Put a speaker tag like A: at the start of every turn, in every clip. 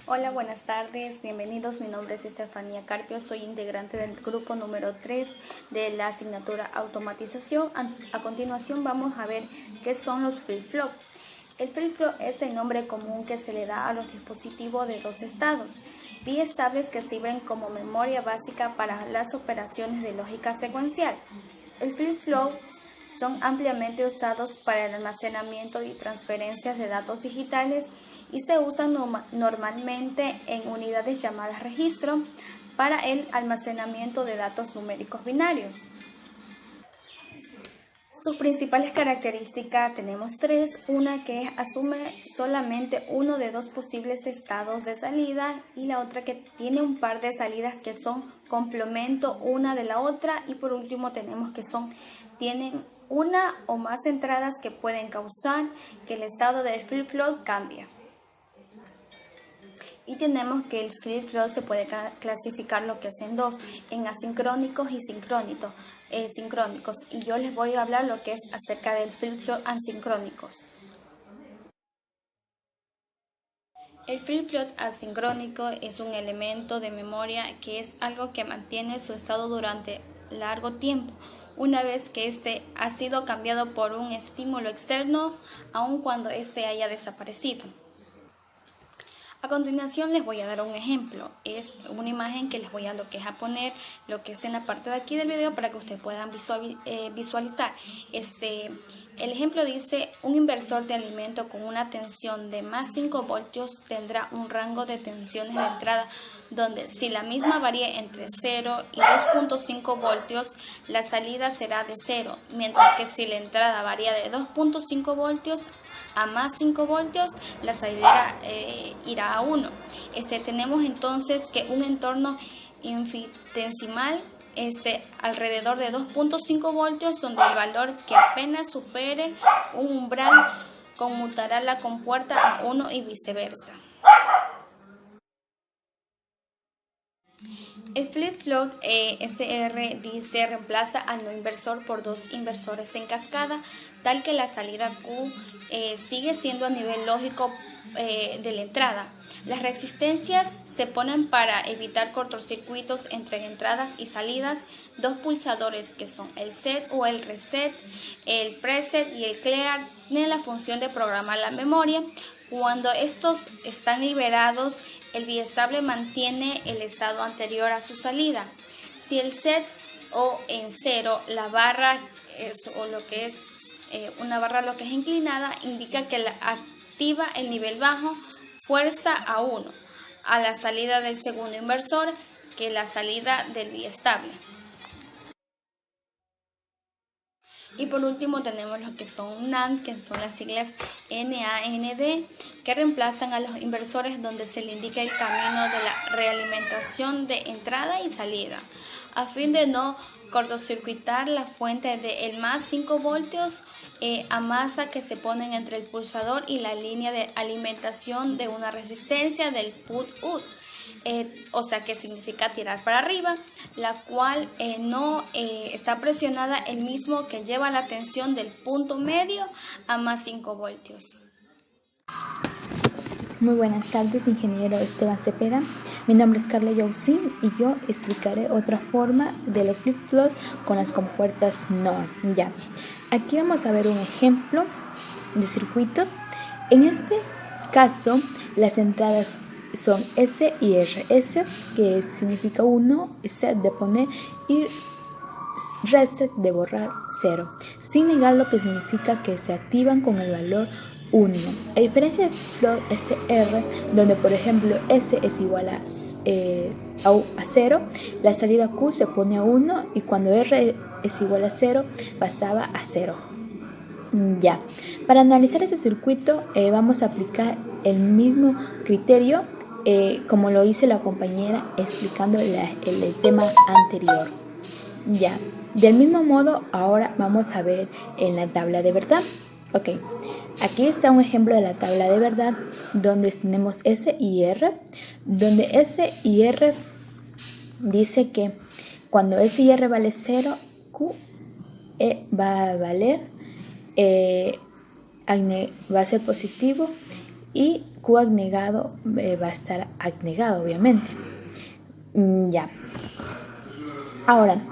A: Hola, buenas tardes, bienvenidos. Mi nombre es Estefanía Carpio, soy integrante del grupo número 3 de la asignatura Automatización. A continuación vamos a ver qué son los flip-flop. El flip-flop es el nombre común que se le da a los dispositivos de dos estados biestables que sirven como memoria básica para las operaciones de lógica secuencial. El flip-flop son ampliamente usados para el almacenamiento y transferencias de datos digitales y se usan normalmente en unidades llamadas registro para el almacenamiento de datos numéricos binarios. Sus principales características tenemos tres: una que asume solamente uno de dos posibles estados de salida y la otra que tiene un par de salidas que son complemento una de la otra, y por último tenemos que tienen una o más entradas que pueden causar que el estado del flip-flop cambie. Y tenemos que el flip-flop se puede clasificar lo que es en dos, en asincrónicos y sincrónicos. Y yo les voy a hablar lo que es acerca del flip-flop asincrónicos. El flip-flop asincrónico es un elemento de memoria que es algo que mantiene su estado durante largo tiempo, una vez que este ha sido cambiado por un estímulo externo, aun cuando este haya desaparecido. A continuación les voy a dar un ejemplo. Es una imagen que les voy a poner lo que es en la parte de aquí del video para que ustedes puedan visualizar. El ejemplo dice: un inversor de alimento con una tensión de más 5 voltios tendrá un rango de tensiones de entrada donde, si la misma varía entre 0 y 2.5 voltios, la salida será de 0, mientras que si la entrada varía de 2.5 voltios a más 5 voltios, la salida irá a 1. Tenemos entonces que un entorno infinitesimal alrededor de 2.5 voltios, donde el valor que apenas supere un umbral conmutará la compuerta a 1 y viceversa. El flip-flop SR dice reemplaza al no inversor por dos inversores en cascada, tal que la salida Q sigue siendo a nivel lógico de la entrada. Las resistencias se ponen para evitar cortocircuitos entre entradas y salidas. Dos pulsadores que son el set o el reset, el preset y el clear tienen la función de programar la memoria. Cuando estos están liberados, el biestable mantiene el estado anterior a su salida. Si el set o en cero, la barra una barra lo que es inclinada, indica que activa el nivel bajo, fuerza a 1 a la salida del segundo inversor, que la salida del biestable. Y por último tenemos lo que son NAND, que son las siglas NAND, que reemplazan a los inversores, donde se le indica el camino de la realimentación de entrada y salida, a fin de no cortocircuitar la fuente de el más 5 voltios a masa que se ponen entre el pulsador y la línea de alimentación de una resistencia del put-ut. Que significa tirar para arriba, la cual no está presionada, el mismo que lleva la tensión del punto medio a más 5 voltios.
B: Muy buenas tardes, ingeniero Esteban Cepeda. Mi nombre es Carla Yausín y yo explicaré otra forma de los flip-flops con las compuertas NOR. Ya, aquí vamos a ver un ejemplo de circuitos. En este caso, las entradas son S y R. S, que significa 1, set de poner, y reset de borrar 0, sin negar lo que significa que se activan con el valor 1. A diferencia del flip SR, donde por ejemplo S es igual a 0, la salida Q se pone a 1, y cuando R es igual a 0, pasaba a 0. Ya, para analizar este circuito vamos a aplicar el mismo criterio como lo hizo la compañera explicando el tema anterior. Ya, del mismo modo ahora vamos a ver en la tabla de verdad. Ok, aquí está un ejemplo de la tabla de verdad donde tenemos S y R, donde S y R dice que cuando S y R vale 0, Q va a valer, va a ser positivo, y Q agregado va a estar agregado, obviamente. Ya. Ahora,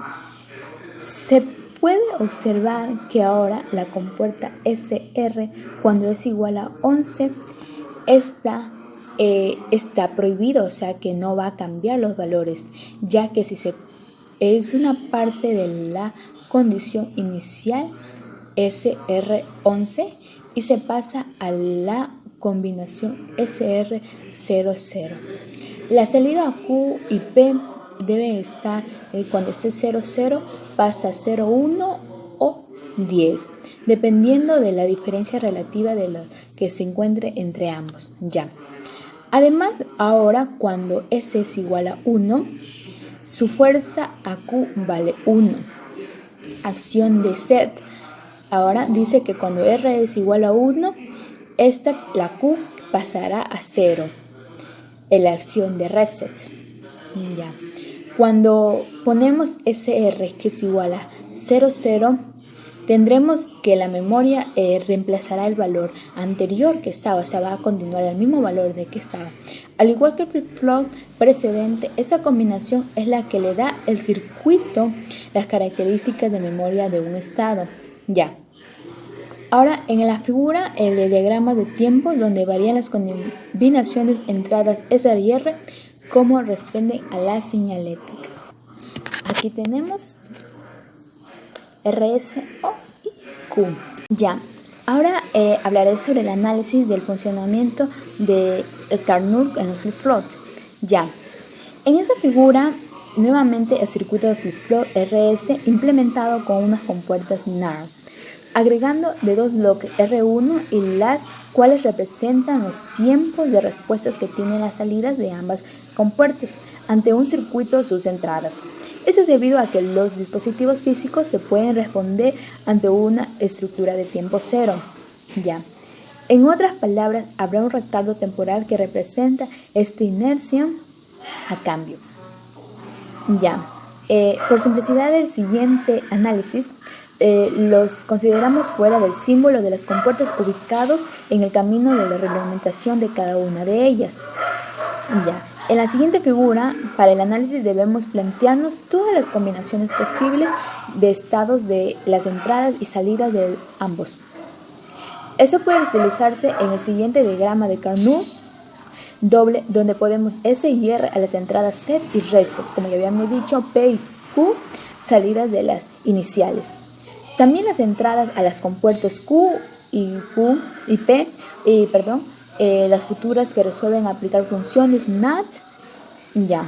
B: se puede observar que ahora la compuerta SR, cuando es igual a 11, está prohibido, o sea que no va a cambiar los valores, ya que si es una parte de la condición inicial SR11 y se pasa a la combinación SR00. La salida Q y P debe estar, cuando esté 00, pasa a 01 o 10, dependiendo de la diferencia relativa de lo que se encuentre entre ambos. Ya. Además, ahora cuando S es igual a 1, su fuerza a Q vale 1. Acción de set. Ahora dice que cuando R es igual a 1, la Q pasará a 0. En la acción de reset. Ya. Cuando ponemos SR que es igual a 00, tendremos que la memoria reemplazará el valor anterior que estaba, o sea, va a continuar el mismo valor de que estaba. Al igual que el flip-flop precedente, esta combinación es la que le da al circuito las características de memoria de un estado. Ya. Ahora, en la figura, el diagrama de tiempo, donde varían las combinaciones entradas SR y R, cómo responden a las señaléticas. Aquí tenemos RS, O y Q. Ya. Ahora hablaré sobre el análisis del funcionamiento de Carnot en los flip-flops. Ya. En esa figura, nuevamente el circuito de flip-flop RS implementado con unas compuertas NAR, agregando de dos bloques R1 y las cuales representan los tiempos de respuestas que tienen las salidas de ambas compuertas ante un circuito sus entradas. Eso es debido a que los dispositivos físicos se pueden responder ante una estructura de tiempo cero. Ya. En otras palabras, habrá un retardo temporal que representa esta inercia a cambio. Ya. Por simplicidad del siguiente análisis, los consideramos fuera del símbolo de las compuertas ubicados en el camino de la reglamentación de cada una de ellas. Ya. En la siguiente figura, para el análisis debemos plantearnos todas las combinaciones posibles de estados de las entradas y salidas de ambos. Esto puede visualizarse en el siguiente diagrama de Carnot doble, donde podemos S y R a las entradas set y reset, como ya habíamos dicho, P y Q, salidas de las iniciales. También las entradas a las compuertas Q y P, las futuras que resuelven aplicar funciones NAT, ya.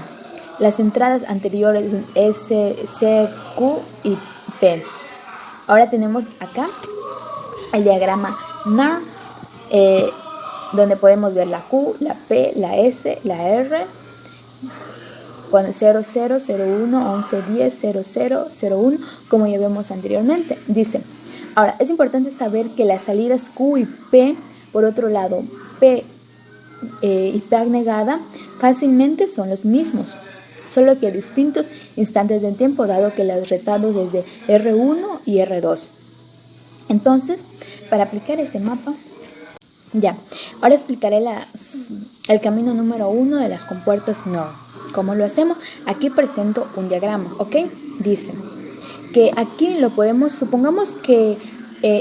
B: Las entradas anteriores S, C, Q y P. Ahora tenemos acá el diagrama NAR, donde podemos ver la Q, la P, la S, la R, con 00, 01, 11, 10, 00, 01, como ya vimos anteriormente. Dice, ahora, es importante saber que las salidas Q y P, por otro lado, P y P agregada, fácilmente son los mismos, solo que a distintos instantes del tiempo, dado que los retardos desde R1 y R2. Entonces, para aplicar este mapa, ya, ahora explicaré el camino número 1 de las compuertas NOR. ¿Cómo lo hacemos? Aquí presento un diagrama, ¿ok? Dice que aquí lo podemos, supongamos que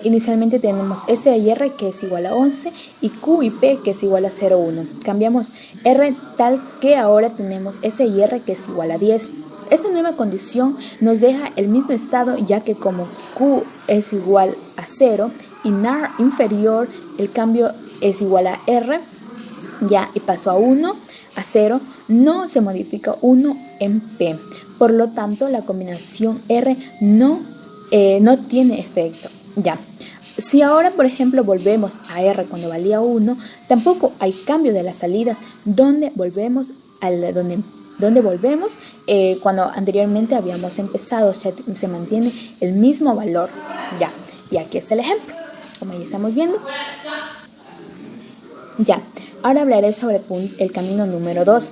B: inicialmente tenemos S y R que es igual a 11 y Q y P que es igual a 0,1. Cambiamos R tal que ahora tenemos S y R que es igual a 10. Esta nueva condición nos deja el mismo estado, ya que como Q es igual a 0 y NAR inferior, el cambio es igual a R, ya, y pasó a 1, a 0, no se modifica 1 en P. Por lo tanto, la combinación R no tiene efecto. Ya. Si ahora, por ejemplo, volvemos a R cuando valía 1, tampoco hay cambio de la salida, donde volvemos cuando anteriormente habíamos empezado, o sea, se mantiene el mismo valor. Ya. Y aquí está el ejemplo, como ya estamos viendo. Ya. Ahora hablaré sobre el camino número 2.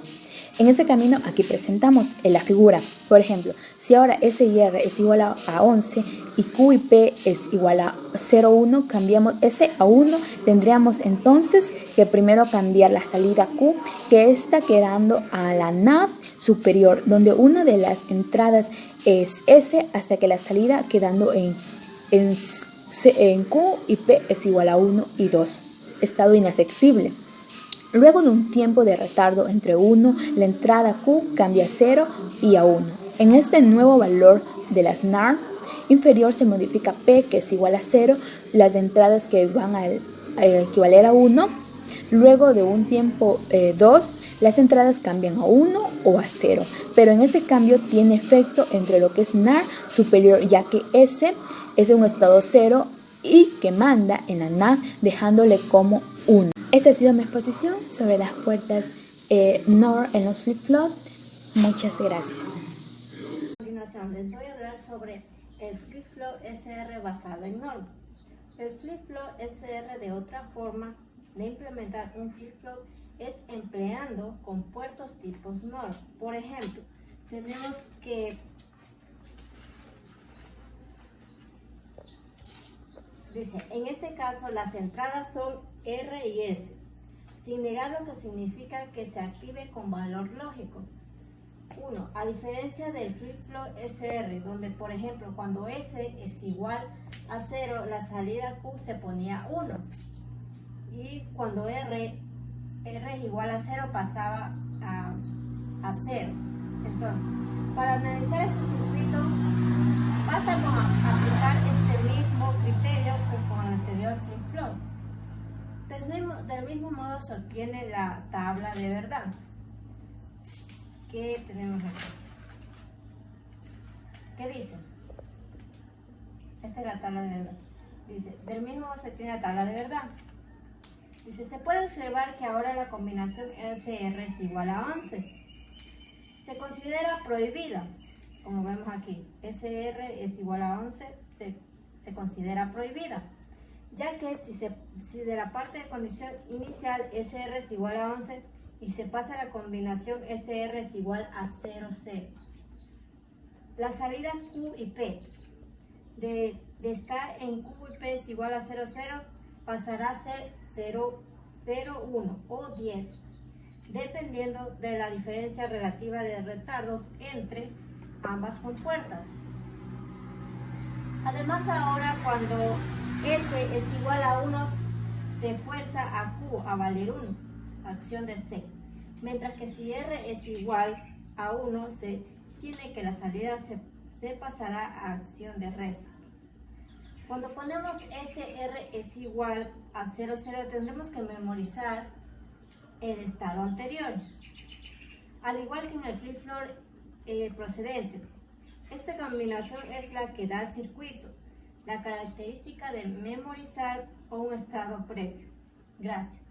B: En ese camino aquí presentamos en la figura, por ejemplo, si ahora S y R es igual a 11, y Q y P es igual a 0, 1, cambiamos S a 1, tendríamos entonces que primero cambiar la salida Q, que está quedando a la NAND superior, donde una de las entradas es S, hasta que la salida quedando en Q y P es igual a 1 y 2, estado inaccesible. Luego de un tiempo de retardo entre 1, la entrada Q cambia a 0 y a 1. En este nuevo valor de las NAND inferior se modifica P, que es igual a 0, las entradas que van a equivaler a 1. Luego de un tiempo 2, las entradas cambian a 1 o a 0, pero en ese cambio tiene efecto entre lo que es NAND superior, ya que S es un estado 0 y que manda en la NAND dejándole como 1. Esta ha sido mi exposición sobre las puertas NOR en los flip-flop. Muchas gracias.
C: A continuación les voy a hablar sobre el flip-flop SR basado en NOR. El flip-flop SR, de otra forma de implementar un flip-flop, es empleando compuertos tipos NOR. Por ejemplo, tenemos que dice, en este caso las entradas son R y S, sin negar lo que significa que se active con valor lógico. 1. A diferencia del flip-flop SR, donde por ejemplo cuando S es igual a 0, la salida Q se ponía 1. Y cuando R es igual a 0 pasaba a 0. Entonces, para analizar este circuito, basta con aplicar este mismo criterio que con el anterior flip-flop. Del mismo modo se obtiene la tabla de verdad que tenemos aquí. ¿Qué dice? Esta es la tabla de verdad. Dice, del mismo modo se obtiene la tabla de verdad. Dice, se puede observar que ahora la combinación SR es igual a 11. Se considera prohibida, como vemos aquí. SR es igual a 11, se considera prohibida, ya que si de la parte de condición inicial SR es igual a 11 y se pasa a la combinación SR es igual a 0, 0. Las salidas Q y P, de estar en Q y P es igual a 0, 0, pasará a ser 0, 0, 1 o 10, dependiendo de la diferencia relativa de retardos entre ambas compuertas. Además, ahora cuando S es igual a 1, se fuerza a Q a valer 1, acción de C. Mientras que si R es igual a 1, se tiene que la salida se pasará a acción de resta. Cuando ponemos SR es igual a 0, 0, tendremos que memorizar el estado anterior, al igual que en el flip-flop procedente. Esta combinación es la que da al circuito la característica de memorizar un estado previo. Gracias.